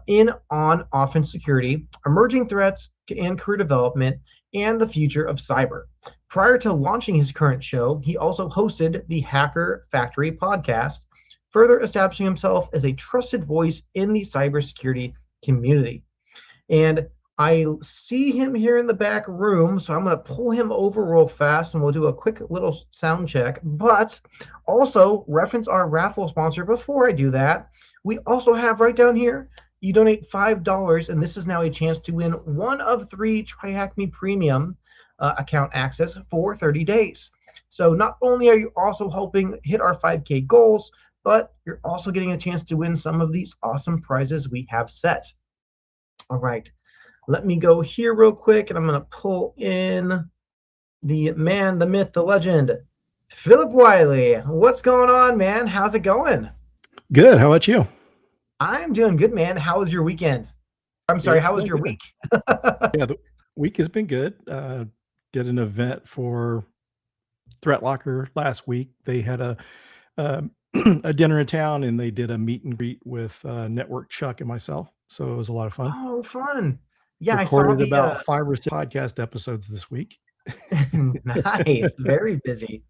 in, on, offense security, emerging threats and career development, and the future of cyber. Prior to launching his current show, he also hosted the Hacker Factory podcast, further establishing himself as a trusted voice in the cybersecurity community. And I see him here in the back room, so I'm going to pull him over real fast and we'll do a quick little sound check. But also reference our raffle sponsor before I do that. We also have right down here, you donate $5, and this is now a chance to win one of 3 TryHackMe Premium account access for 30 days. So not only are you also helping hit our 5K goals, but you're also getting a chance to win some of these awesome prizes we have set. All right, let me go here real quick, and I'm going to pull in the man, the myth, the legend, Phillip Wylie. What's going on, man? How's it going? Good. How about you? I'm doing good, man. How was your weekend? I'm sorry, It's how was been your good. week? Yeah, the week has been good. Did an event for Threat Locker last week. They had um, a dinner in town, and they did a meet and greet with Network Chuck and myself. So it was a lot of fun. Oh, fun. Yeah, I saw Recorded the about 5 or 6 podcast episodes this week. nice, very busy.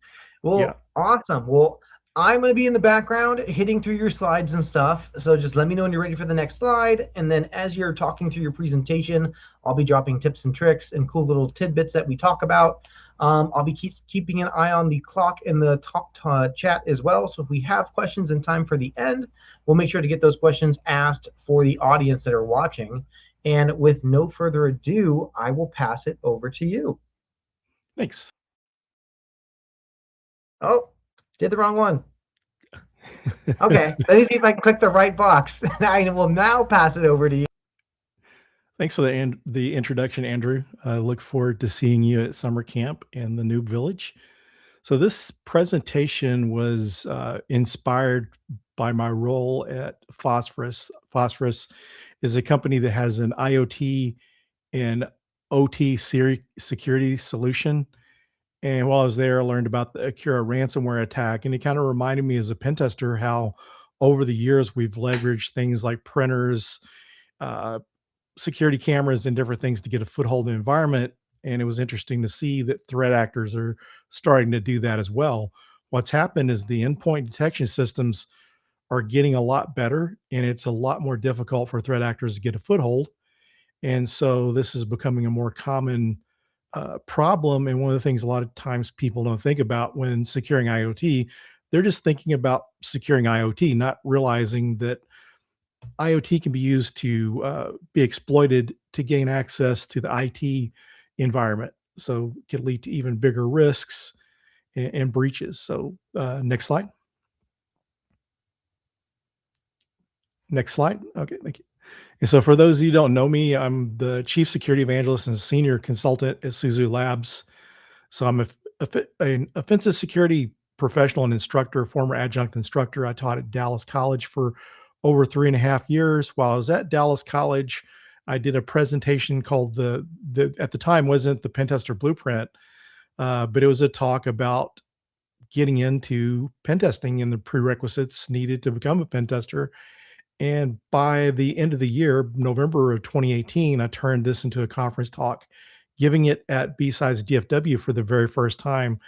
Yeah. Well, awesome. Well, I'm going to be in the background hitting through your slides and stuff. So just let me know when you're ready for the next slide. And then as you're talking through your presentation, I'll be dropping tips and tricks and cool little tidbits that we talk about. I'll be keeping an eye on the clock in the chat as well. So if we have questions in time for the end, we'll make sure to get those questions asked for the audience that are watching. And with no further ado, I will pass it over to you. Thanks. Oh, did the wrong one. Okay, let me see if I can click the right box. I will now pass it over to you. Thanks for the introduction, Andrew. I look forward to seeing you at summer camp in the Noob Village. So this presentation was inspired by my role at Phosphorus. Phosphorus is a company that has an IoT and OT security solution. And while I was there, I learned about the Akira ransomware attack, and it kind of reminded me as a pen tester how over the years we've leveraged things like printers, uh, security cameras, and different things to get a foothold in the environment. And it was interesting to see that threat actors are starting to do that as well. What's happened is the endpoint detection systems are getting a lot better, and it's a lot more difficult for threat actors to get a foothold. And so this is becoming a more common problem. And one of the things a lot of times people don't think about when securing IoT, they're just thinking about securing IoT, not realizing that IoT can be used to be exploited to gain access to the IT environment. So it can lead to even bigger risks and breaches. So next slide. Next slide. Okay, thank you. And so for those of you who don't know me, I'm the chief security evangelist and senior consultant at Suzu Labs. So I'm an offensive security professional and instructor, former adjunct instructor. I taught at Dallas College for over 3.5 years. While I was at Dallas College, I did a presentation called the at the time wasn't the Pen Tester Blueprint, but it was a talk about getting into pen testing and the prerequisites needed to become a pen tester. And by the end of the year, November of 2018, I turned this into a conference talk, giving it at B-Sides DFW for the very first time.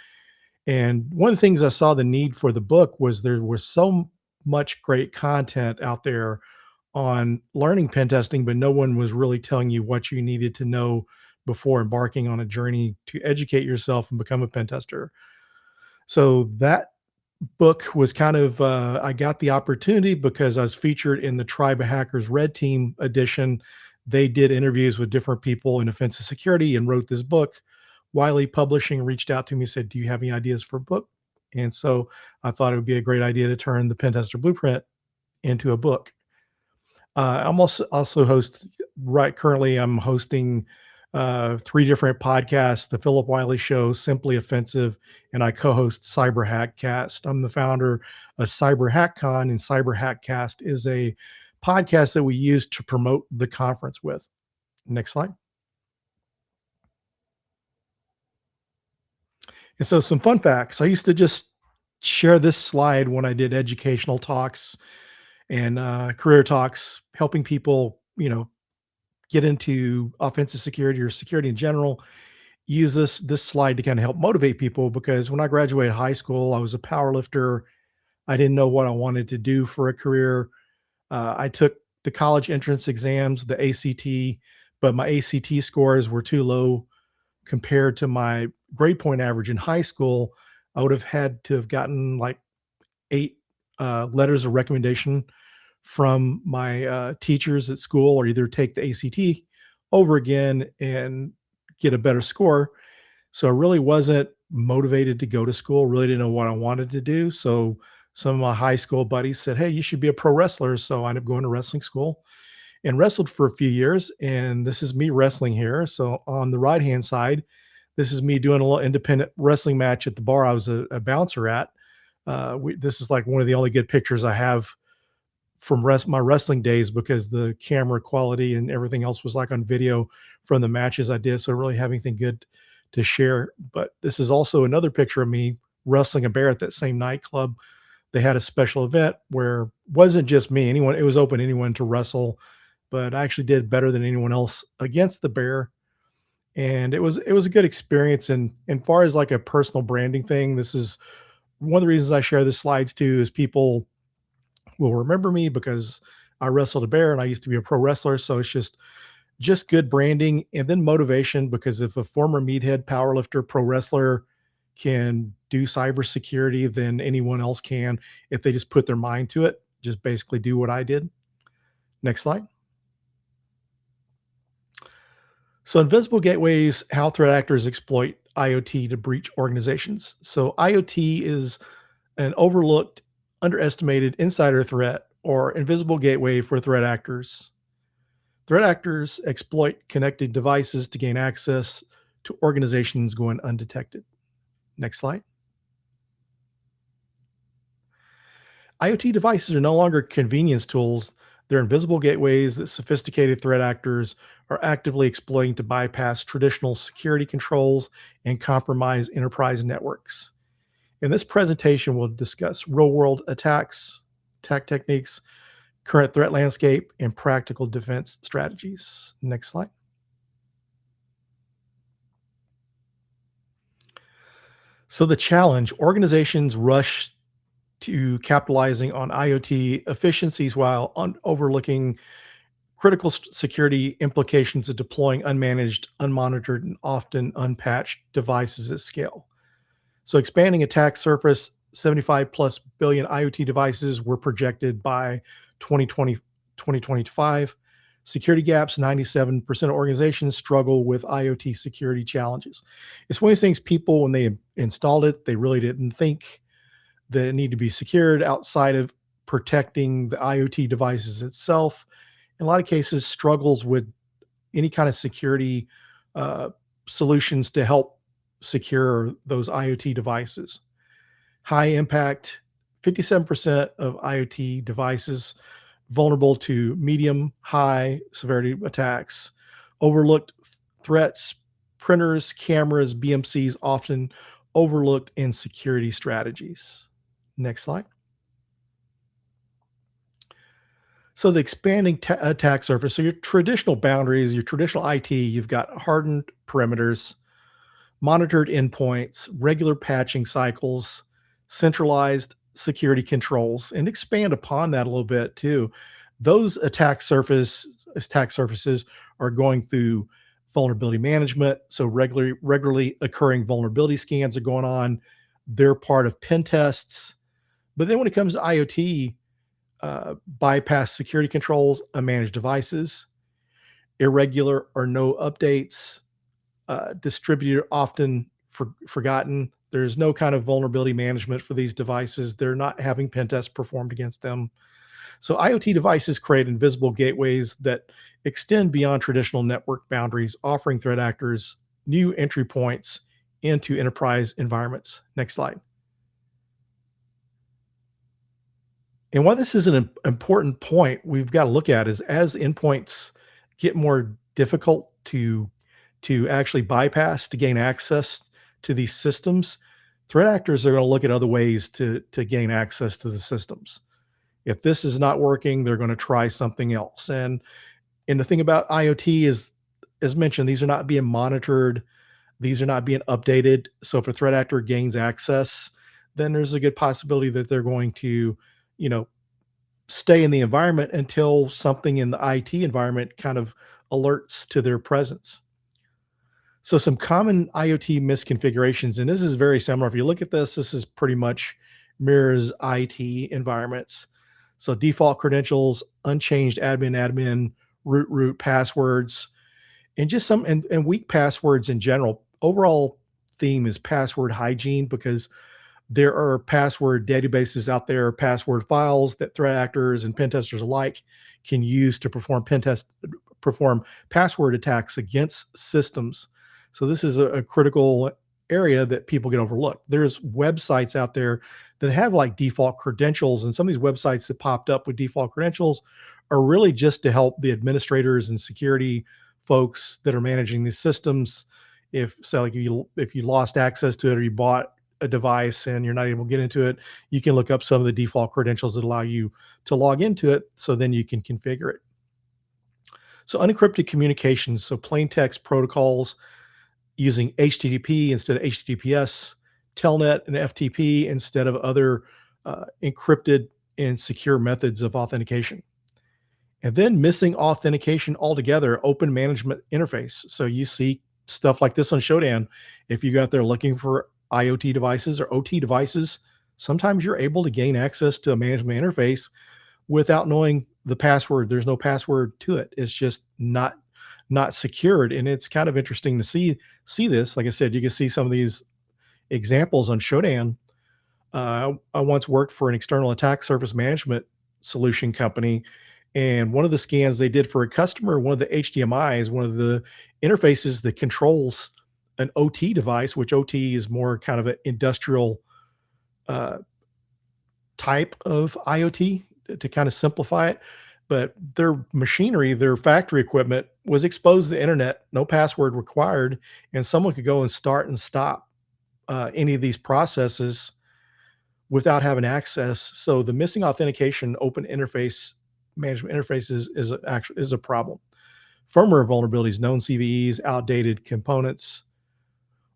And one of the things I saw the need for the book was there was so much great content out there on learning pen testing, but no one was really telling you what you needed to know before embarking on a journey to educate yourself and become a pen tester. So that book was kind of I got the opportunity because I was featured in the Tribe of Hackers Red Team edition. They did interviews with different people in offensive security and wrote this book. Wiley Publishing reached out to me and said, "Do you have any ideas for a book?" And so I thought it would be a great idea to turn the Pen Tester Blueprint into a book. I'm also host right currently. I'm hosting 3 different podcasts: the Phillip Wylie Show, Simply Offensive, and I co-host Cyber Hackcast. I'm the founder of Cyber HackCon, and Cyber Hackcast is a podcast that we use to promote the conference with. Next slide. And so some fun facts. I used to just share this slide when I did educational talks and career talks, helping people, get into offensive security or security in general, use this slide to kind of help motivate people because when I graduated high school, I was a power lifter. I didn't know what I wanted to do for a career. I took the college entrance exams, the ACT, but my ACT scores were too low compared to my grade point average in high school. I would have had to have gotten like 8 letters of recommendation from my teachers at school, or either take the ACT over again and get a better score. So I really wasn't motivated to go to school, really didn't know what I wanted to do. So some of my high school buddies said, "Hey, you should be a pro wrestler." So I ended up going to wrestling school and wrestled for a few years. And this is me wrestling here. So on the right hand side, this is me doing a little independent wrestling match at the bar I was a bouncer at. This is like one of the only good pictures I have from my wrestling days because the camera quality and everything else was like on video from the matches I did. So I really have anything good to share. But this is also another picture of me wrestling a bear at that same nightclub. They had a special event where it wasn't just me, anyone, it was open to anyone to wrestle, but I actually did better than anyone else against the bear. And it was a good experience. And far as like a personal branding thing, this is one of the reasons I share the slides too, is people will remember me because I wrestled a bear and I used to be a pro wrestler. So it's just good branding and then motivation, because if a former meathead powerlifter pro wrestler can do cybersecurity, then anyone else can if they just put their mind to it. Just basically do what I did. Next slide. So invisible gateways, how threat actors exploit IoT to breach organizations. So IoT is an overlooked, underestimated insider threat or invisible gateway for threat actors. Threat actors exploit connected devices to gain access to organizations going undetected. Next slide. IoT devices are no longer convenience tools. They're invisible gateways that sophisticated threat actors are actively exploiting to bypass traditional security controls and compromise enterprise networks. In this presentation, we'll discuss real-world attacks, attack techniques, current threat landscape, and practical defense strategies. Next slide. So the challenge, organizations rush to capitalizing on IoT efficiencies while overlooking critical security implications of deploying unmanaged, unmonitored, and often unpatched devices at scale. So expanding attack surface, 75 plus billion IoT devices were projected by 2020, 2025. Security gaps, 97% of organizations struggle with IoT security challenges. It's one of these things people, when they installed it, they really didn't think that it needed to be secured outside of protecting the IoT devices itself. In a lot of cases, struggles with any kind of security uh, solutions to help secure those IoT devices. High impact, 57% of IoT devices vulnerable to medium, high severity attacks. Overlooked threats, printers, cameras, BMCs often overlooked in security strategies. Next slide. So the expanding attack surface, so your traditional boundaries, your traditional IT, you've got hardened perimeters, monitored endpoints, regular patching cycles, centralized security controls, and expand upon that a little bit too. Those attack surfaces are going through vulnerability management. So regularly occurring vulnerability scans are going on. They're part of pen tests. But then when it comes to IoT, bypass security controls, unmanaged devices, irregular or no updates, distributed often forgotten. There's no kind of vulnerability management for these devices. They're not having pen tests performed against them. So IoT devices create invisible gateways that extend beyond traditional network boundaries, offering threat actors new entry points into enterprise environments. Next slide. And why this is an important point we've got to look at is as endpoints get more difficult to actually bypass to gain access to these systems, threat actors are going to look at other ways to gain access to the systems. If this is not working, they're going to try something else. And the thing about IoT is, as mentioned, these are not being monitored. These are not being updated. So if a threat actor gains access, then there's a good possibility that they're going to, you know, stay in the environment until something in the IT environment kind of alerts to their presence. So some common IoT misconfigurations, and this is very similar. If you look at this, this is pretty much mirrors IT environments. So default credentials, unchanged admin, root passwords, and just some and weak passwords in general. Overall theme is password hygiene, because there are password databases out there, password files that threat actors and pen testers alike can use to perform password attacks against systems. So this is a critical area that people get overlooked. There's websites out there that have like default credentials, and some of these websites that popped up with default credentials are really just to help the administrators and security folks that are managing these systems. If you lost access to it, or you bought a device and you're not able to get into it, you can look up some of the default credentials that allow you to log into it, so then you can configure it. So unencrypted communications, so plain text protocols using HTTP instead of HTTPS, Telnet and FTP instead of other encrypted and secure methods of authentication. And then missing authentication altogether, open management interface. So you see stuff like this on Shodan. If you go out there looking for IoT devices or OT devices, sometimes you're able to gain access to a management interface without knowing the password. There's no password to it. It's just not secured. And it's kind of interesting to see this. Like I said, you can see some of these examples on Shodan. I once worked for an external attack surface management solution company, and one of the scans they did for a customer, one of the HDMI is one of the interfaces that controls an OT device, which OT is more kind of an industrial uh, type of IoT, to kind of simplify it. But their machinery, their factory equipment was exposed to the internet, no password required, and someone could go and start and stop any of these processes without having access. So the missing authentication, open interface management interfaces is a problem. Firmware vulnerabilities, known CVEs, outdated components,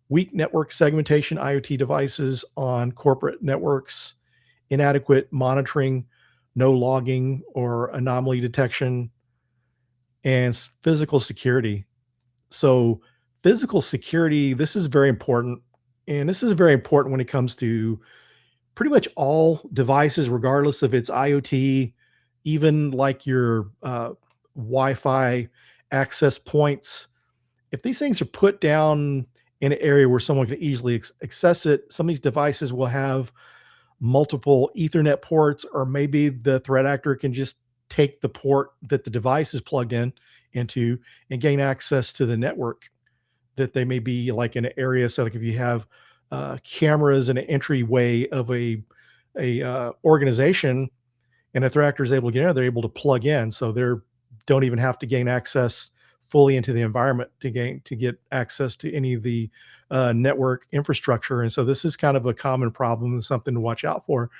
weak network segmentation, IoT devices on corporate networks, inadequate monitoring, no logging or anomaly detection, and physical security. So physical security, this is very important. And this is very important when it comes to pretty much all devices, regardless if it's IoT, even like your Wi-Fi access points. If these things are put down in an area where someone can easily access it, some of these devices will have multiple Ethernet ports, or maybe the threat actor can just take the port that the device is plugged in into and gain access to the network that they may be like in an area. So like if you have cameras in an entryway of a organization, and a threat actor is able to get in there, they're able to plug in. So they don't even have to gain access fully into the environment to get access to any of the network infrastructure. And so this is kind of a common problem and something to watch out for.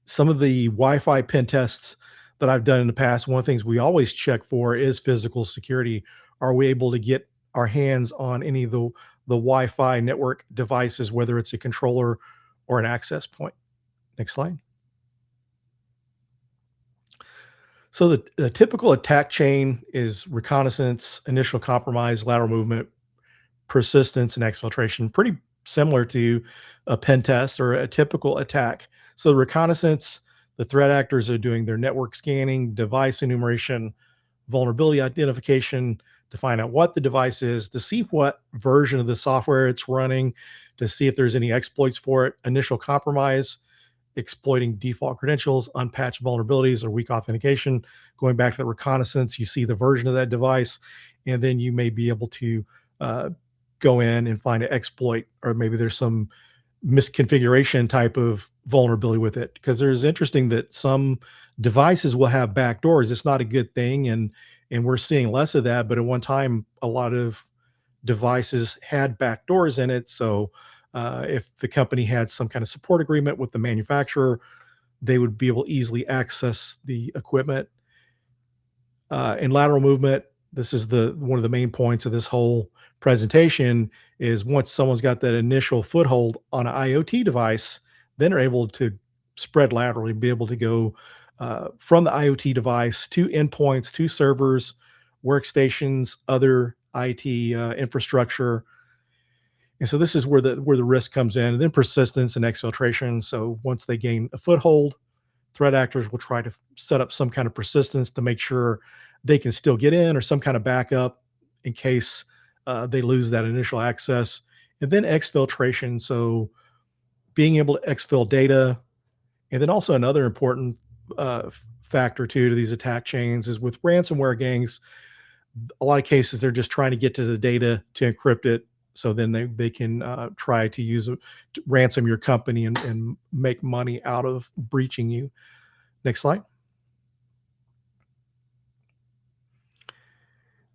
Some of the Wi-Fi pen tests that I've done in the past, one of the things we always check for is physical security. Are we able to get our hands on any of the Wi-Fi network devices, whether it's a controller or an access point? Next slide. So the typical attack chain is reconnaissance, initial compromise, lateral movement, persistence, and exfiltration. Pretty similar to a pen test or a typical attack. So reconnaissance, the threat actors are doing their network scanning, device enumeration, vulnerability identification to find out what the device is, to see what version of the software it's running, to see if there's any exploits for it. Initial compromise, exploiting default credentials, unpatched vulnerabilities, or weak authentication. Going back to the reconnaissance, you see the version of that device, and then you may be able to go in and find an exploit, or maybe there's some misconfiguration type of vulnerability with it. Because there's interesting that some devices will have backdoors. It's not a good thing, and we're seeing less of that. But at one time, a lot of devices had backdoors in it. So if the company had some kind of support agreement with the manufacturer, they would be able to easily access the equipment. In lateral movement, this is one of the main points of this whole presentation is once someone's got that initial foothold on an IoT device, then they're able to spread laterally, be able to go from the IoT device to endpoints, to servers, workstations, other IT infrastructure. And so this is where the risk comes in, and then persistence and exfiltration. So once they gain a foothold, threat actors will try to set up some kind of persistence to make sure they can still get in or some kind of backup in case they lose that initial access. And then exfiltration. So being able to exfil data. And then also another important factor too to these attack chains is with ransomware gangs, a lot of cases they're just trying to get to the data to encrypt it. So then they can try to to ransom your company and make money out of breaching you. Next slide.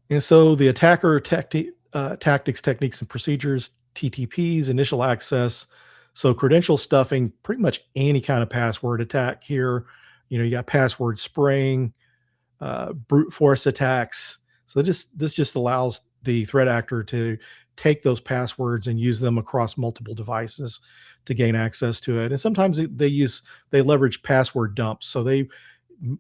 And so the attacker tactics, techniques, and procedures, TTPs, initial access. So credential stuffing, pretty much any kind of password attack here. You got password spraying, brute force attacks. So this just allows the threat actor to take those passwords and use them across multiple devices to gain access to it. And sometimes they leverage password dumps. So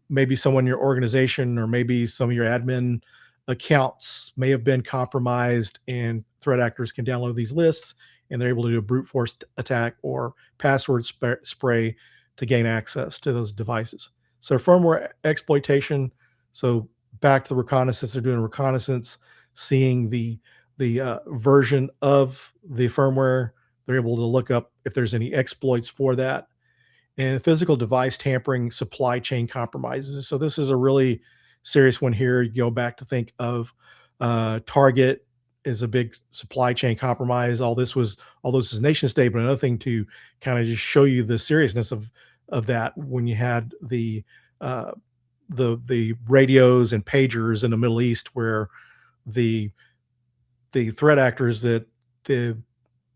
maybe someone in your organization or maybe some of your admin accounts may have been compromised, and threat actors can download these lists and they're able to do a brute force attack or password spray to gain access to those devices. So firmware exploitation. So back to the reconnaissance, they're doing reconnaissance, seeing the version of the firmware. They're able to look up if there's any exploits for that. And physical device tampering, supply chain compromises. So this is a really serious one here. You go back to think of Target is a big supply chain compromise. All this is nation state, but another thing to kind of just show you the seriousness of that when you had the radios and pagers in the Middle East, where the threat actors that the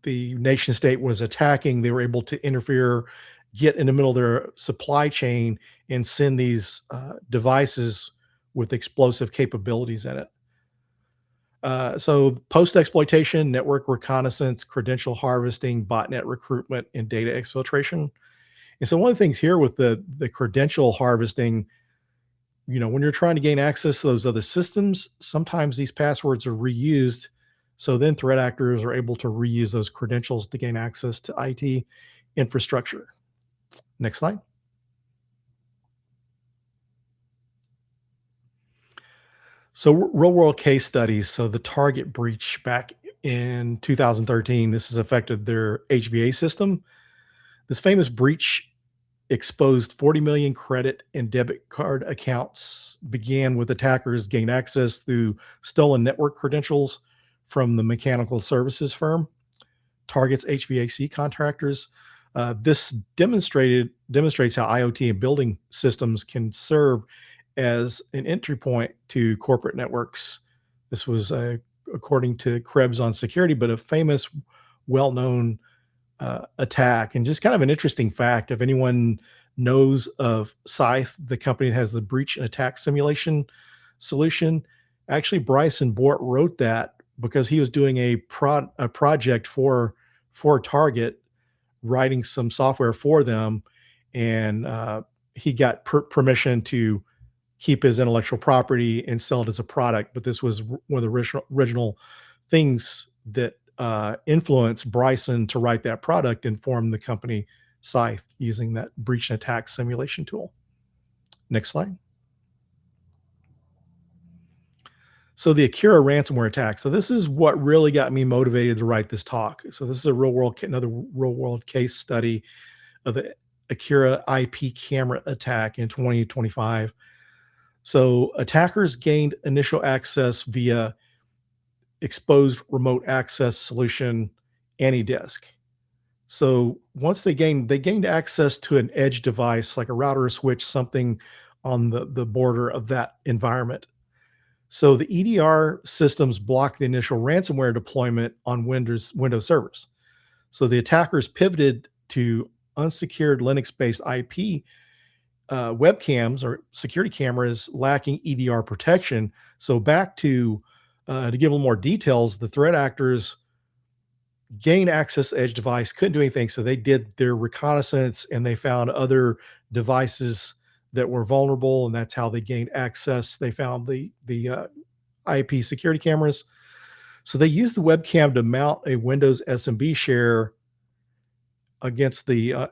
nation state was attacking, they were able to interfere, get in the middle of their supply chain, and send these devices with explosive capabilities in it. So post-exploitation, network reconnaissance, credential harvesting, botnet recruitment, and data exfiltration. And so one of the things here with the credential harvesting, when you're trying to gain access to those other systems, sometimes these passwords are reused. So then threat actors are able to reuse those credentials to gain access to IT infrastructure. Next slide. So real world case studies. So the Target breach back in 2013, this has affected their HVAC system. This famous breach exposed 40 million credit and debit card accounts, began with attackers gained access through stolen network credentials from the mechanical services firm, Target's HVAC contractors. This demonstrates how IoT and building systems can serve as an entry point to corporate networks. This was, according to Krebs on security, but a famous, well-known attack. And just kind of an interesting fact, if anyone knows of Scythe, the company that has the breach and attack simulation solution, actually Bryson Bort wrote that because he was doing a project for Target, writing some software for them, and he got permission to keep his intellectual property and sell it as a product. But this was one of the original things that influenced Bryson to write that product and form the company Scythe using that breach and attack simulation tool. Next slide. So the Akira ransomware attack. So this is what really got me motivated to write this talk. So this is another real world case study of the Akira IP camera attack in 2025. So attackers gained initial access via exposed remote access solution AnyDisk. So once they gained access to an edge device like a router or switch, something on the border of that environment. So the EDR systems block the initial ransomware deployment on Windows servers. So the attackers pivoted to unsecured Linux-based IP webcams or security cameras lacking EDR protection. So back to give a little more details, the threat actors gained access to the edge device, couldn't do anything. So they did their reconnaissance and they found other devices that were vulnerable, and that's how they gained access. They found the IP security cameras. So they used the webcam to mount a Windows SMB share against the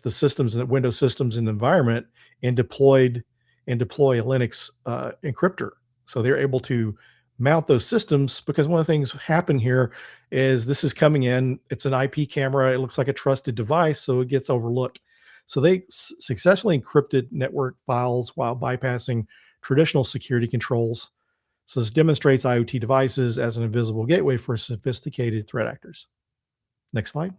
systems and Windows systems in the environment, and deploy a Linux encryptor. So they're able to mount those systems, because one of the things happen here is this is coming in. It's an IP camera. It looks like a trusted device, so it gets overlooked. So they successfully encrypted network files while bypassing traditional security controls. So this demonstrates IoT devices as an invisible gateway for sophisticated threat actors. Next slide.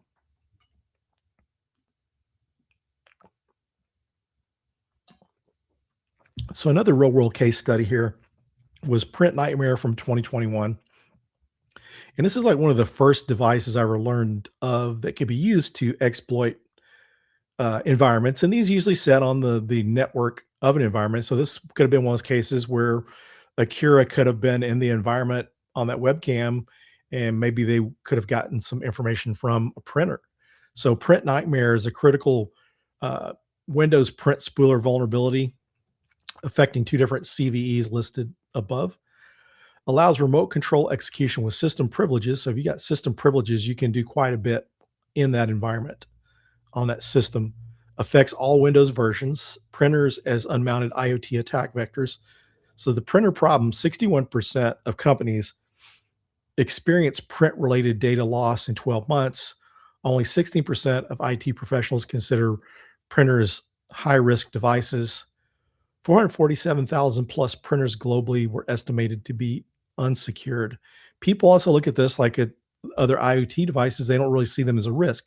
So another real world case study here was PrintNightmare from 2021. And this is like one of the first devices I ever learned of that could be used to exploit environments. And these usually set on the network of an environment. So this could have been one of those cases where Akira could have been in the environment on that webcam, and maybe they could have gotten some information from a printer. So PrintNightmare is a critical Windows print spooler vulnerability affecting two different CVEs listed above. Allows remote control execution with system privileges. So if you got system privileges, you can do quite a bit in that environment on that system. Affects all Windows versions, printers as unmounted IoT attack vectors. So the printer problem, 61% of companies experience print-related data loss in 12 months. Only 16% of IT professionals consider printers high-risk devices. 447,000 plus printers globally were estimated to be unsecured. People also look at this like at other IoT devices. They don't really see them as a risk.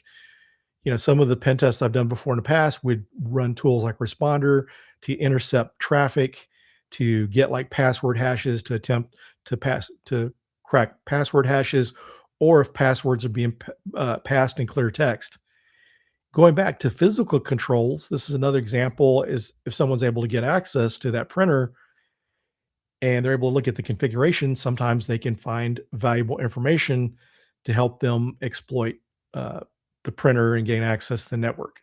Some of the pen tests I've done before in the past would run tools like Responder to intercept traffic, to get like password hashes, to attempt to crack password hashes, or if passwords are being passed in clear text. Going back to physical controls, this is another example, is if someone's able to get access to that printer and they're able to look at the configuration, sometimes they can find valuable information to help them exploit the printer and gain access to the network.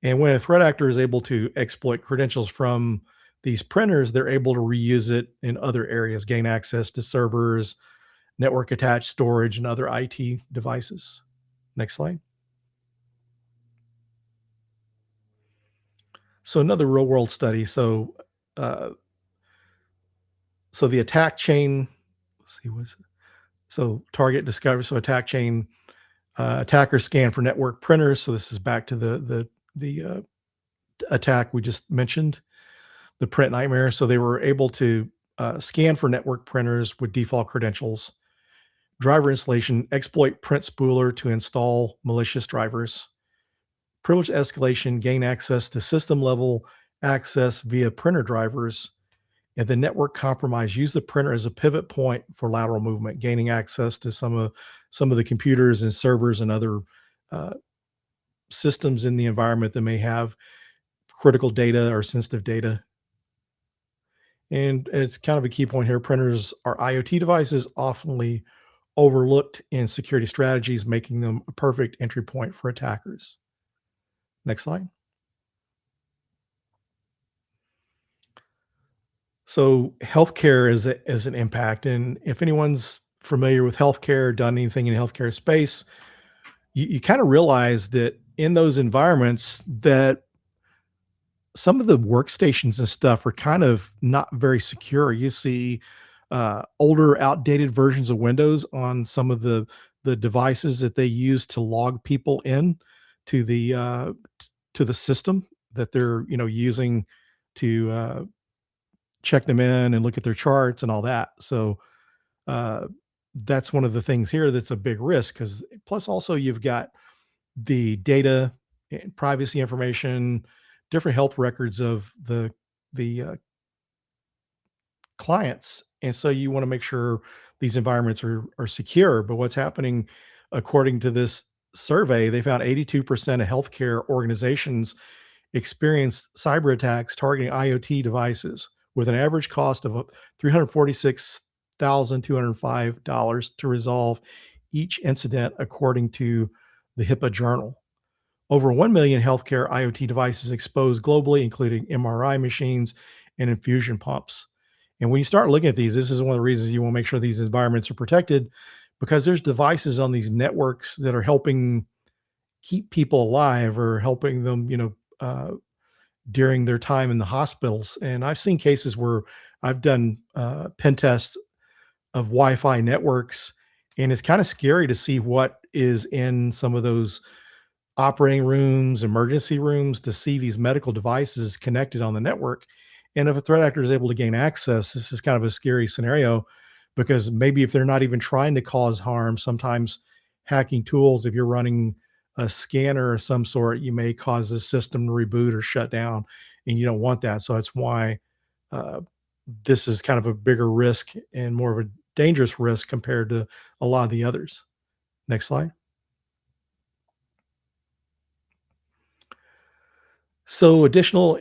And when a threat actor is able to exploit credentials from these printers, they're able to reuse it in other areas, gain access to servers, network attached storage, and other IT devices. Next slide. So another real world study. Uh, so the attack chain, let's see, so target discovery. So attack chain, attackers scan for network printers. So this is back to the attack we just mentioned, the PrintNightmare. So they were able to scan for network printers with default credentials, driver installation, exploit print spooler to install malicious drivers, privilege escalation, gain access to system level access via printer drivers, and the network compromise, use the printer as a pivot point for lateral movement, gaining access to some of the computers and servers and other uh, systems in the environment that may have critical data or sensitive data. And it's kind of a key point here. Printers are IoT devices, often overlooked in security strategies, making them a perfect entry point for attackers. Next slide. So healthcare is an impact. And if anyone's familiar with healthcare, done anything in the healthcare space, you kind of realize that in those environments that some of the workstations and stuff are kind of not very secure. You see older, outdated versions of Windows on some of the devices that they use to log people in to the system that they're using to check them in and look at their charts and all that. So uh, that's one of the things here that's a big risk, because plus also you've got the data and privacy information, different health records of the clients, and so you want to make sure these environments are secure. But what's happening, according to this survey, they found 82% of healthcare organizations experienced cyber attacks targeting IoT devices with an average cost of $346,205 to resolve each incident, according to the HIPAA Journal. Over 1 million healthcare IoT devices exposed globally, including MRI machines and infusion pumps. And when you start looking at these, this is one of the reasons you want to make sure these environments are protected, because there's devices on these networks that are helping keep people alive or helping them, during their time in the hospitals. And I've seen cases where I've done pen tests of Wi-Fi networks, and it's kind of scary to see what is in some of those operating rooms, emergency rooms, to see these medical devices connected on the network. And if a threat actor is able to gain access, this is kind of a scary scenario, because maybe if they're not even trying to cause harm, sometimes hacking tools, if you're running a scanner of some sort, you may cause the system to reboot or shut down, and you don't want that. So that's why uh, this is kind of a bigger risk and more of a dangerous risk compared to a lot of the others. Next slide. So additional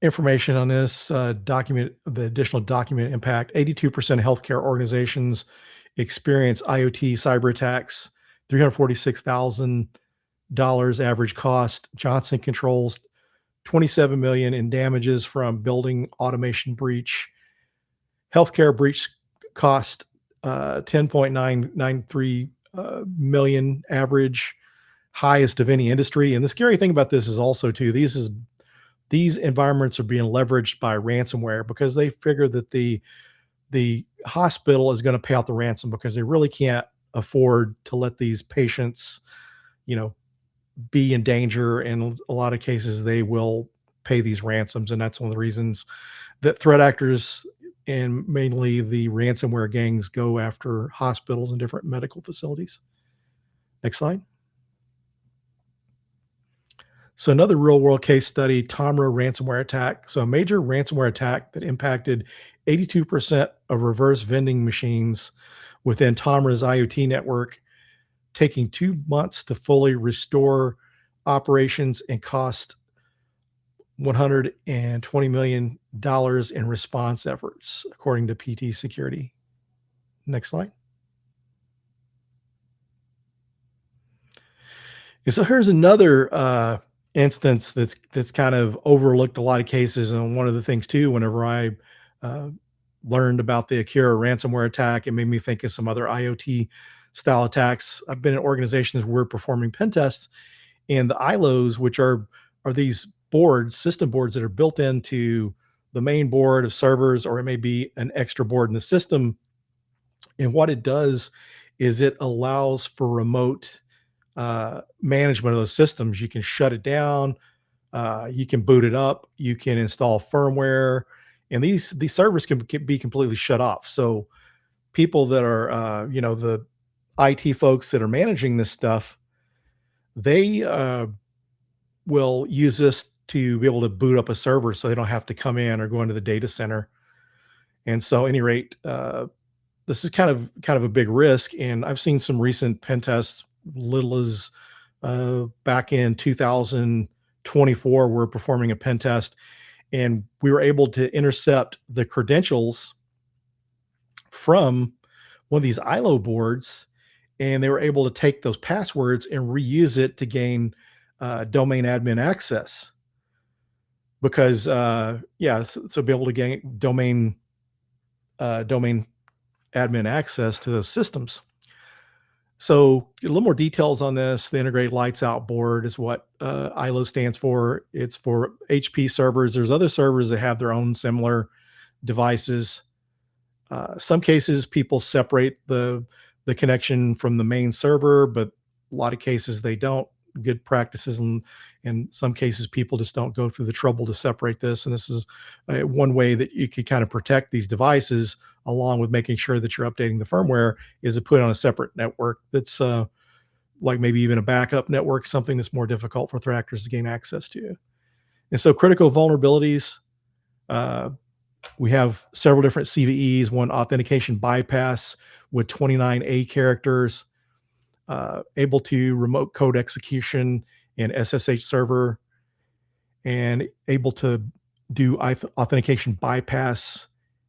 information on this the additional document impact. 82% of healthcare organizations experience IoT cyber attacks. $346,000 average cost. Johnson Controls 27 million in damages from building automation breach. Healthcare breach cost 10.993 million average, highest of any industry. And the scary thing about this is also too, these environments are being leveraged by ransomware, because they figure that the hospital is going to pay out the ransom, because they really can't afford to let these patients, you know, be in danger. In a lot of cases, they will pay these ransoms. And that's one of the reasons that threat actors and mainly the ransomware gangs go after hospitals and different medical facilities. Next slide. So another real world case study, Tomra ransomware attack. So a major ransomware attack that impacted 82% of reverse vending machines within Tomra's IoT network, taking 2 months to fully restore operations and cost $120 million in response efforts, according to PT Security. Next slide. And so here's another instance that's kind of overlooked a lot of cases. And one of the things too, whenever I uh, learned about the Akira ransomware attack, it made me think of some other IoT style attacks. I've been in organizations where we're performing pen tests, and the iLOs, which are these boards, system boards that are built into the main board of servers, or it may be an extra board in the system. And what it does is it allows for remote management of those systems. You can shut it down, you can boot it up, you can install firmware, and these servers can be completely shut off. So people that are, the IT folks that are managing this stuff, they will use this to be able to boot up a server, so they don't have to come in or go into the data center. And so, at any rate, this is kind of a big risk. And I've seen some recent pen tests, little as back in 2024, we're performing a pen test, and we were able to intercept the credentials from one of these ILO boards, and they were able to take those passwords and reuse it to gain domain admin access. Because so be able to gain domain admin access to those systems. So a little more details on this. The integrated lights out board is what ILO stands for. It's for HP servers. There's other servers that have their own similar devices. Some cases people separate the connection from the main server, but a lot of cases they don't. Good practices, and in some cases people just don't go through the trouble to separate this. And this is one way that you could kind of protect these devices, along with making sure that you're updating the firmware, is to put it on a separate network that's like maybe even a backup network, something that's more difficult for threat actors to gain access to. And so critical vulnerabilities, we have several different CVEs, one authentication bypass with 29 A characters, able to remote code execution in SSH server, and able to do authentication bypass,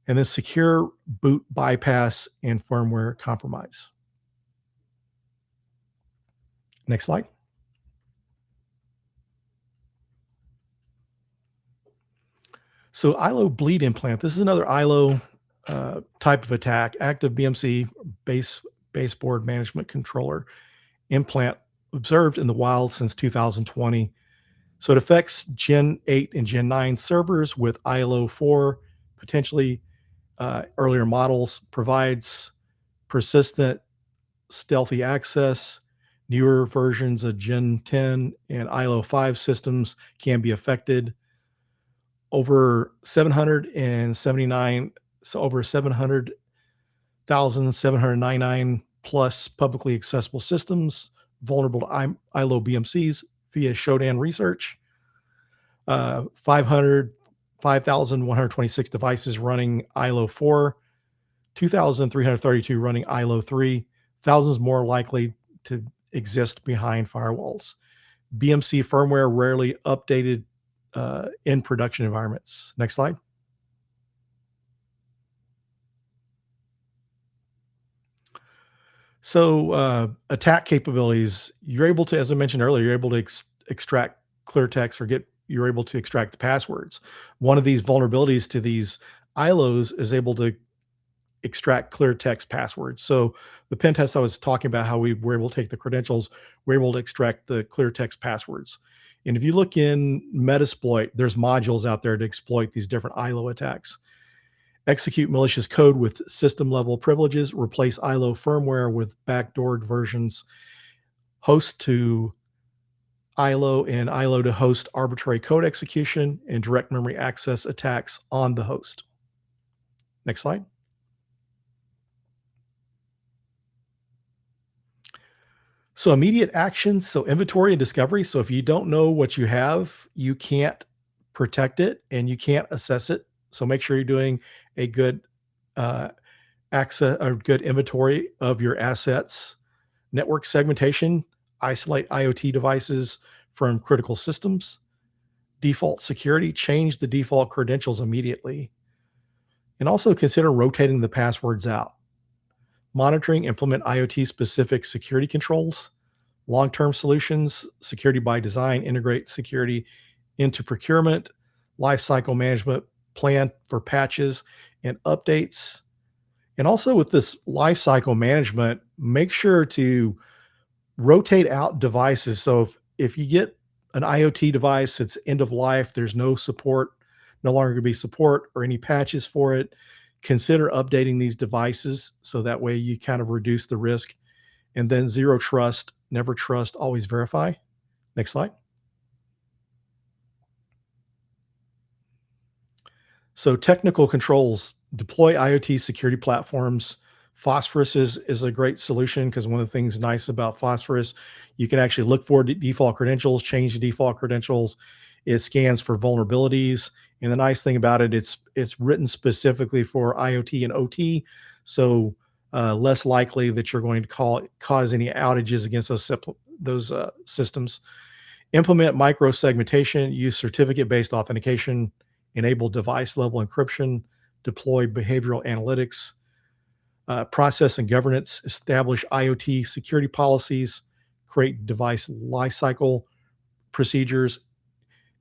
and then secure boot bypass and firmware compromise. Next slide. So iLOBleed implant, this is another iLO type of attack, active BMC baseboard management controller implant observed in the wild since 2020. So it affects Gen 8 and Gen 9 servers with iLO 4, potentially earlier models, provides persistent stealthy access. Newer versions of Gen 10 and iLO 5 systems can be affected. Over 779, so over 700,799 plus publicly accessible systems vulnerable to iLO BMCs via Shodan research. 5,126 devices running iLO 4, 2,332 running iLO 3, thousands more likely to exist behind firewalls. BMC firmware rarely updated in production environments. Next slide. So attack capabilities, you're able to, as I mentioned earlier, you're able to extract clear text or you're able to extract the passwords. One of these vulnerabilities to these iLOs is able to extract clear text passwords. So the pen test I was talking about, how we were able to take the credentials, we're able to extract the clear text passwords. And if you look in Metasploit, there's modules out there to exploit these different iLO attacks. Execute malicious code with system level privileges, replace iLO firmware with backdoored versions, host to iLO and iLO to host arbitrary code execution, and direct memory access attacks on the host. Next slide. So immediate actions, so inventory and discovery. So if you don't know what you have, you can't protect it and you can't assess it. So make sure you're doing a good access or good inventory of your assets. Network segmentation, isolate IoT devices from critical systems. Default security, change the default credentials immediately. And also consider rotating the passwords out. Monitoring, implement IoT specific security controls. Long-term solutions, security by design, integrate security into procurement, lifecycle management plan for patches and updates. And also with this lifecycle management, make sure to rotate out devices. So if you get an IoT device that's end of life, there's no support, no longer going to be support or any patches for it, consider updating these devices so that way you kind of reduce the risk. And then zero trust, never trust, always verify. Next slide. So technical controls, deploy IoT security platforms. Phosphorus is a great solution because one of the things nice about Phosphorus, you can actually look for default credentials, change the default credentials. It scans for vulnerabilities. And the nice thing about it, it's written specifically for IoT and OT. So less likely that you're going to cause any outages against those systems. Implement micro segmentation, use certificate-based authentication, enable device-level encryption, deploy behavioral analytics, process and governance, establish IoT security policies, create device lifecycle procedures,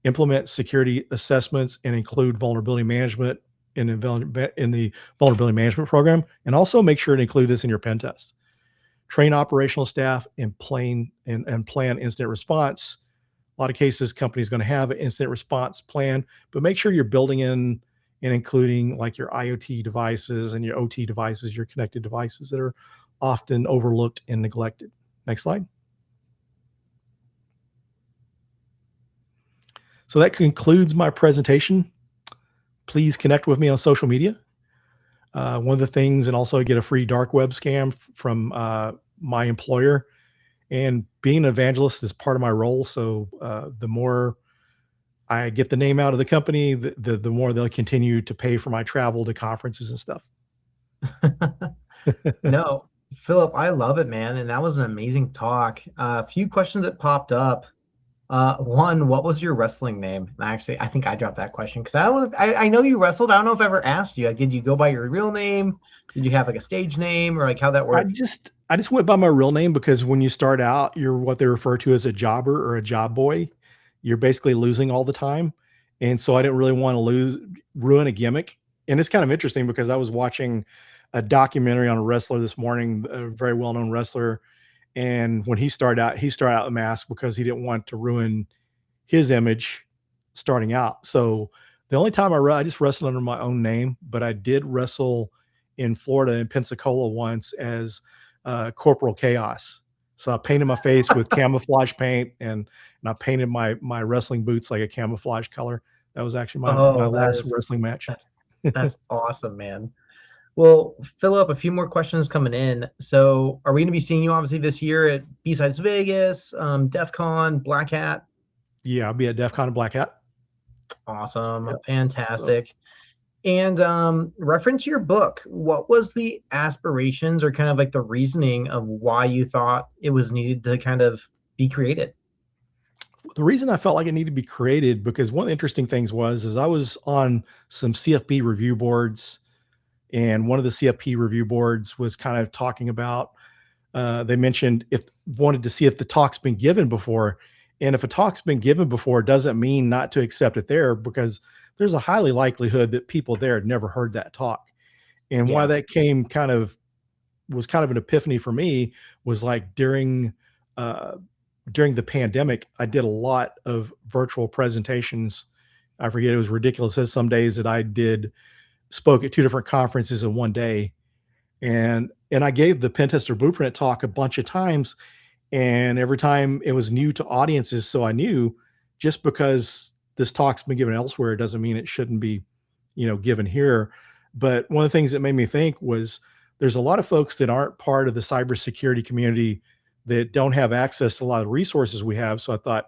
implement security assessments, and include vulnerability management in the vulnerability management program, and also make sure to include this in your pen test. Train operational staff and plan incident response. A lot of cases, companies going to have an incident response plan, but make sure you're building in and including like your IoT devices and your OT devices, your connected devices that are often overlooked and neglected. Next slide. So that concludes my presentation. Please connect with me on social media. One of the things, and also get a free dark web scam from my employer. And being an evangelist is part of my role. So the more I get the name out of the company, the more they'll continue to pay for my travel to conferences and stuff. No, Philip, I love it, man. And that was an amazing talk. A few questions that popped up. One, what was your wrestling name? And actually, I think I dropped that question because I know you wrestled. I don't know if I ever asked you. Like, did you go by your real name? Did you have like a stage name or like how that worked? I just went by my real name because when you start out, you're what they refer to as a jobber or a job boy. You're basically losing all the time. And so I didn't really want to ruin a gimmick. And it's kind of interesting because I was watching a documentary on a wrestler this morning, a very well-known wrestler. And when he started out a mask because he didn't want to ruin his image starting out. So the only time I just wrestled under my own name, but I did wrestle in Florida in Pensacola once as Corporal Chaos. So I painted my face with camouflage paint and I painted my wrestling boots like a camouflage color. That was actually my Oh, last wrestling match. that's that's awesome, man. Well, Philip, a few more questions coming in. So, are we going to be seeing you obviously this year at B-Sides Vegas, DEF CON, Black Hat? Yeah, I'll be at DEF CON and Black Hat. Awesome, Yep. So fantastic. And reference your book. What was the aspirations or kind of like the reasoning of why you thought it was needed to kind of be created? the reason I felt like it needed to be created because one of the interesting things is I was on some CFP review boards, and one of the CFP review boards was kind of talking about they mentioned if wanted to see if the talk's been given before, and if a talk's been given before doesn't mean not to accept it there because there's a highly likelihood that people there had never heard that talk. And why Yeah. that was kind of an epiphany for me was like uh, during the pandemic, I did a lot of virtual presentations. I forget, it was ridiculous. There's some days that spoke at two different conferences in one day, and I gave the pen tester blueprint talk a bunch of times, and every time it was new to audiences. So I knew just because this talk's been given elsewhere doesn't mean it shouldn't be, given here. But one of the things that made me think was there's a lot of folks that aren't part of the cybersecurity community that don't have access to a lot of resources we have. So I thought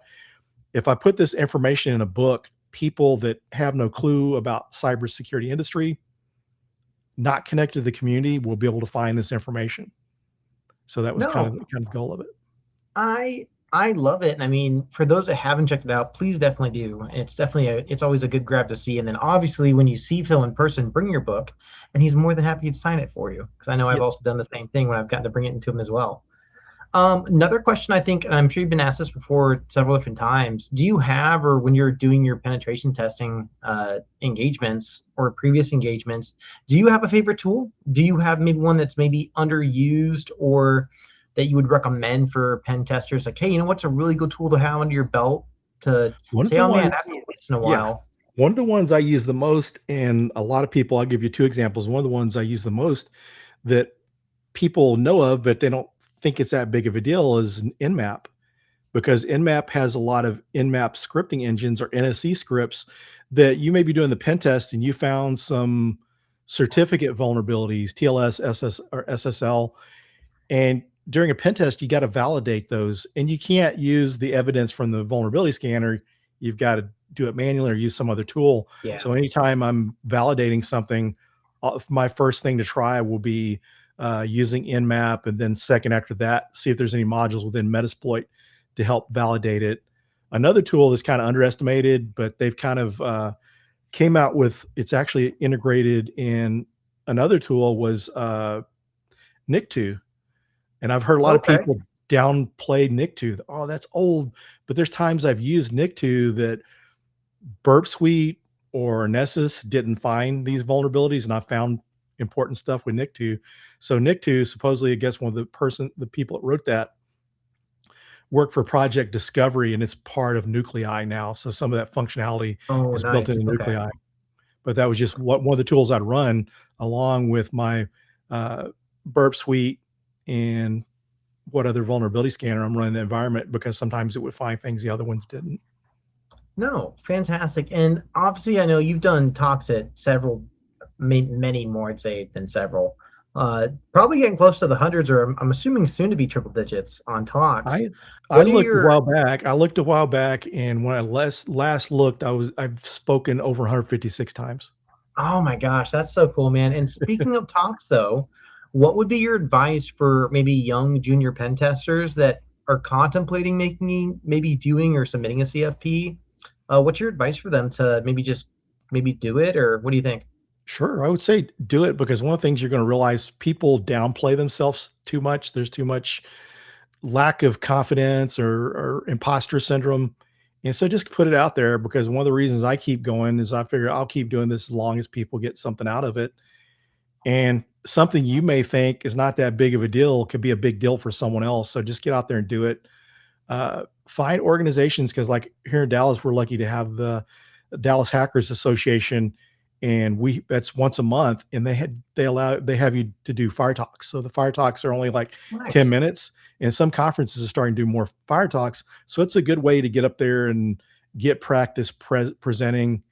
if I put this information in a book, people that have no clue about cybersecurity industry, not connected to the community, will be able to find this information. So that was No, kind of the goal of it. I I love it. And I mean, for those that haven't checked it out, please definitely do. It's always a good grab to see. And then obviously when you see Phil in person, bring your book and he's more than happy to sign it for you. Because I know I've Yes. also done the same thing when I've gotten to bring it into him as well. Another question I think, and I'm sure you've been asked this before several different times. Do you have, or when you're doing your penetration testing engagements or previous engagements, do you have a favorite tool? Do you have maybe one that's maybe underused or that you would recommend for pen testers? Like, hey, you know what's a really good tool to have under your belt to One of say, the oh man, I ones haven't used this in a Yeah. while. One of the ones I use the most, and a lot of people, I'll give you two examples. One of the ones I use the most that people know of, but they don't think it's that big of a deal is an Nmap, because Nmap has a lot of Nmap scripting engines or NSE scripts that you may be doing the pen test and you found some certificate vulnerabilities, TLS, SS, or SSL, and during a pen test, you got to validate those, and you can't use the evidence from the vulnerability scanner. You've got to do it manually or use some other tool. Yeah. So anytime I'm validating something, my first thing to try will be using Nmap, and then second after that, see if there's any modules within Metasploit to help validate it. Another tool that's kind of underestimated, but they've kind of came out with. It's actually integrated in another tool was Nictu, and I've heard a lot of Okay. people downplay Nictu. Oh, that's old. But there's times I've used Nictu that Burp Suite or Nessus didn't find these vulnerabilities, and I found important stuff with Nictu. So Nictu, supposedly, I guess one of the people that wrote that worked for Project Discovery, and it's part of Nuclei now. So some of that functionality Oh, is built nice. into Okay. Nuclei. But that was just one of the tools I'd run along with my uh, Burp Suite and what other vulnerability scanner I'm running the environment, because sometimes it would find things the other ones didn't. No, fantastic. And obviously, I know you've done talks at several, many more, I'd say, than several. Probably getting close to the hundreds, or I'm assuming soon to be triple digits on talks. I I What are looked a your, while back. I looked a while back, and when I last looked, I've spoken over 156 times. oh my gosh, that's so cool, man. And speaking of talks, though, what would be your advice for maybe young junior pen testers that are contemplating making, maybe doing or submitting a CFP, what's your advice for them to maybe just maybe do it, or what do you think? Sure, I would say do it because one of the things you're gonna realize people downplay themselves too much. There's too much lack of confidence or imposter syndrome. And so just put it out there because one of the reasons I keep going is I figure I'll keep doing this as long as people get something out of it. And something you may think is not that big of a deal could be a big deal for someone else. So just get out there and do it. Find organizations because, like here in Dallas, we're lucky to have the Dallas Hackers Association, and we that's once a month, and they have you to do fire talks. So the fire talks are only like 10 Nice. minutes, and some conferences are starting to do more fire talks. So it's a good way to get up there and get practice presenting.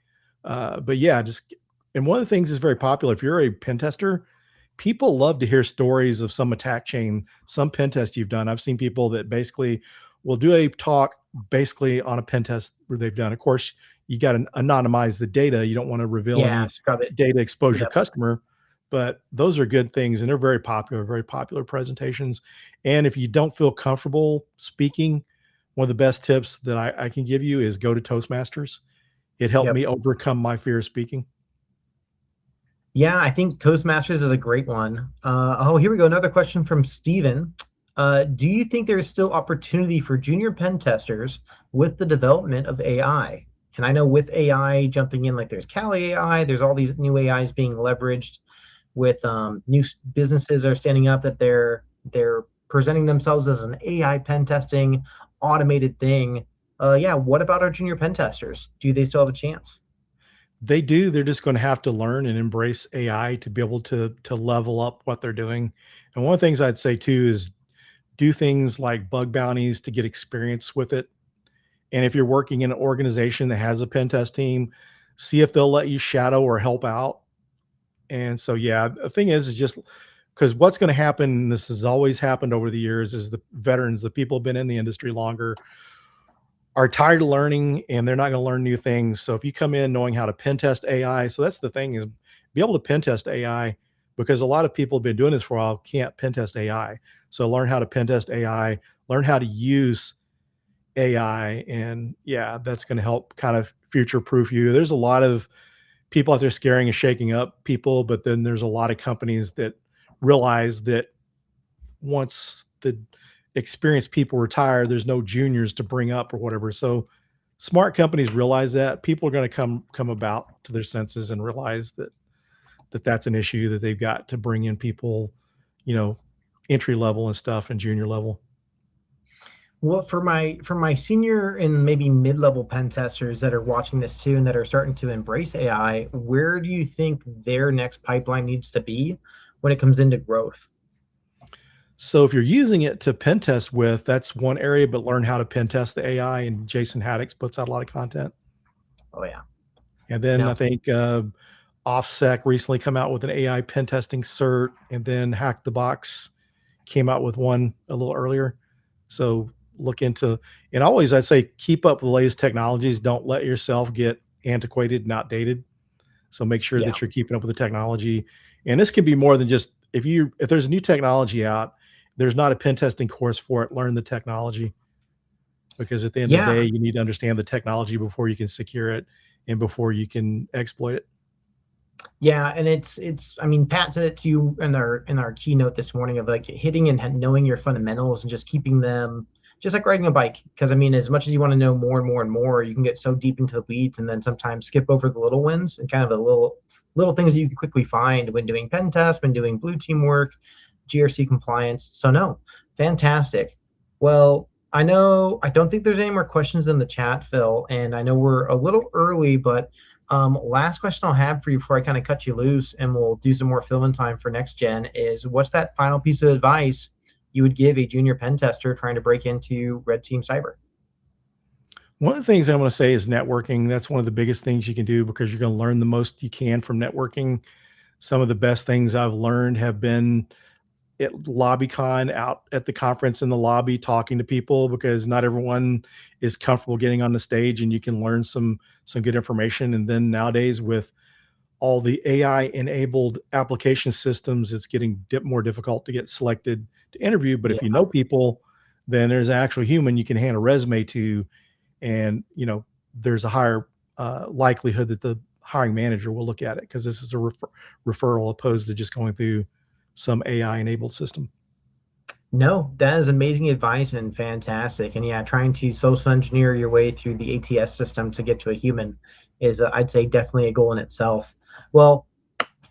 But yeah, just and one of the things is very popular. If you're a pen tester, people love to hear stories of some attack chain, some pen test you've done. I've seen people that basically will do a talk basically on a pen test where they've done. Of course, you got to anonymize the data. You don't want to reveal Yeah, any scrub it. data exposure Yep. customer, but those are good things and they're very popular presentations. And if you don't feel comfortable speaking, one of the best tips that I can give you is go to Toastmasters. It helped Yep. me overcome my fear of speaking. Yeah, I think Toastmasters is a great one. Oh, here we go. Another question from Steven. Do you think there is still opportunity for junior pen testers with the development of AI? And I know with AI jumping in, like there's Kali AI, there's all these new AIs being leveraged with new businesses are standing up that they're presenting themselves as an AI pen testing automated thing. Yeah, what about our junior pen testers? Do they still have a chance? They do. They're just going to have to learn and embrace AI to be able to level up what they're doing. And one of the things I'd say too is do things like bug bounties to get experience with it. And if you're working in an organization that has a pen test team, see if they'll let you shadow or help out. And so, yeah, the thing is just because what's going to happen, and this has always happened over the years, is the veterans, the people who've been in the industry longer, are tired of learning and they're not going to learn new things. So if you come in knowing how to pen test AI, so that's the thing is be able to pen test AI because a lot of people have been doing this for a while, can't pen test AI. So learn how to pen test AI, learn how to use AI. And yeah, that's going to help kind of future proof you. There's a lot of people out there scaring and shaking up people, but then there's a lot of companies that realize that once the experienced people retire, there's no juniors to bring up or whatever. So smart companies realize that people are going to come about to their senses and realize that that's an issue that they've got to bring in people, you know, entry level and stuff and junior level. Well, for my senior and maybe mid-level pen testers that are watching this too and that are starting to embrace AI, where do you think their next pipeline needs to be when it comes into growth? So if you're using it to pen test with, that's one area, but learn how to pen test the AI. And Jason Haddix puts out a lot of content. Oh yeah. And then I No. think OffSec recently come out with an AI pen testing cert, and then Hack the Box came out with one a little earlier. So look into and always I'd say keep up with the latest technologies. Don't let yourself get antiquated and outdated. So make sure Yeah. that you're keeping up with the technology. And this can be more than just if there's a new technology out, there's not a pen testing course for it. Learn the technology because at the end of the Yeah. day, you need to understand the technology before you can secure it and before you can exploit it. Yeah, and it's I mean, Pat said it to you in our keynote this morning of like hitting and knowing your fundamentals and just keeping them just like riding a bike. Because I mean, as much as you want to know more and more and more, you can get so deep into the weeds and then sometimes skip over the little wins and kind of the little things that you can quickly find when doing pen tests, when doing blue team work, GRC compliance. So no, fantastic. Well, I don't think there's any more questions in the chat, Phil, and I know we're a little early, but last question I'll have for you before I kind of cut you loose and we'll do some more fill-in time for next gen is what's that final piece of advice you would give a junior pen tester trying to break into Red Team Cyber? One of the things I want to say is networking. That's one of the biggest things you can do because you're going to learn the most you can from networking. Some of the best things I've learned have been at LobbyCon, out at the conference in the lobby, talking to people because not everyone is comfortable getting on the stage, and you can learn some good information. And then nowadays with all the AI enabled application systems, it's getting more difficult to get selected to interview. But Yeah. if you know people, then there's an actual human you can hand a resume to, and there's a higher likelihood that the hiring manager will look at it, because this is a referral opposed to just going through some AI enabled system. No, that is amazing advice and fantastic. And yeah, trying to social engineer your way through the ATS system to get to a human is, I'd say, definitely a goal in itself. Well,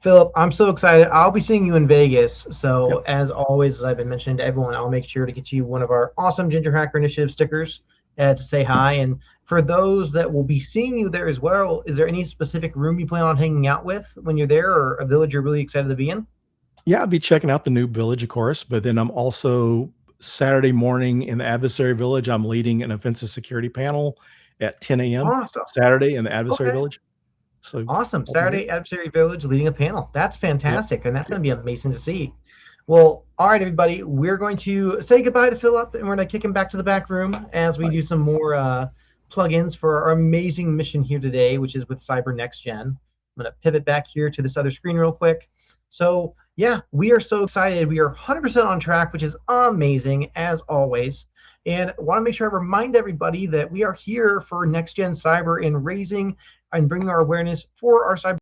Philip, I'm so excited. I'll be seeing you in Vegas. So, Yep. as always, as I've been mentioning to everyone, I'll make sure to get you one of our awesome Ginger Hacker Initiative stickers to say hi. And for those that will be seeing you there as well, is there any specific room you plan on hanging out with when you're there, or a village you're really excited to be in? Yeah, I'll be checking out the new village, of course, but then I'm also Saturday morning in the adversary village. I'm leading an offensive security panel at 10 a.m. Awesome. Saturday in the adversary Okay. village. So Awesome. I'll be there. Saturday Adversary Village leading a panel. That's Yep. fantastic. And that's Yep. going to be amazing to see. Well, all right, everybody. We're going to say goodbye to Philip, and we're going to kick him back to the back room as we Right. do some more plugins for our amazing mission here today, which is with Cyber Next Gen. I'm going to pivot back here to this other screen real quick. So, yeah, we are so excited. We are 100% on track, which is amazing, as always. And I want to make sure I remind everybody that we are here for Next Gen Cyber in raising and bringing our awareness for our cyber